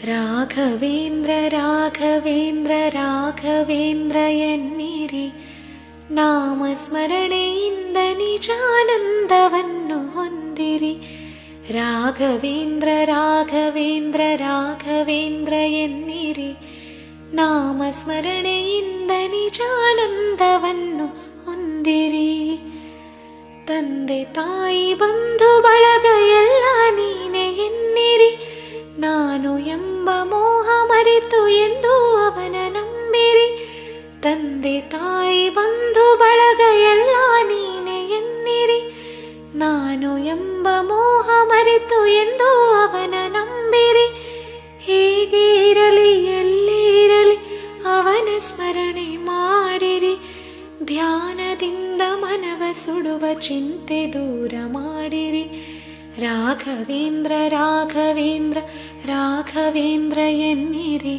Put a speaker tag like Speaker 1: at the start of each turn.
Speaker 1: ರಾಘವೇಂದ್ರ ರಾಘವೇಂದ್ರ ರಾಘವೇಂದ್ರ ಎನ್ನಿರಿ, ನಾಮಸ್ಮರಣೆಯಿಂದ ನಿಜಾನಂದವನ್ನು ಹೊಂದಿರಿ. ರಾಘವೇಂದ್ರ ರಾಘವೇಂದ್ರ ರಾಘವೇಂದ್ರ ಎನ್ನಿರಿ, ನಾಮಸ್ಮರಣೆಯಿಂದ ನಿಜಾನಂದವನ್ನು ಹೊಂದಿರಿ. ತಂದೆ ತಾಯಿ ಬಂಧು ಬಳಗ ಎಲ್ಲ ನೀನೆ ಎನ್ನಿರಿ, ನಾನು ಎಂಬ ಮೋಹ ಮರೆತು ಎಂದು ಅವನ ನಂಬಿರಿ. ತಂದೆ ತಾಯಿ ಬಂಧು ಬಳಗ ಎಲ್ಲ ನೀನೆ ಎನ್ನಿರಿ, ನಾನು ಎಂಬ ಮೋಹ ಮರೆತು ಎಂದು ಅವನ ನಂಬಿರಿ. ಹೇಗೆ ಇರಲಿ ಎಲ್ಲೇ ಇರಲಿ ಅವನ ಸ್ಮರಣೆ ಮಾಡಿರಿ. ಧ್ಯಾನದಿಂದ ಮನವ ಸುಡುವ ಚಿಂತೆ ದೂರ ಮಾಡಿರಿ. ರಾಘವೇಂದ್ರ ರಾಘವೇಂದ್ರ ರಾಘವೇಂದ್ರ ಎನ್ನಿರಿ,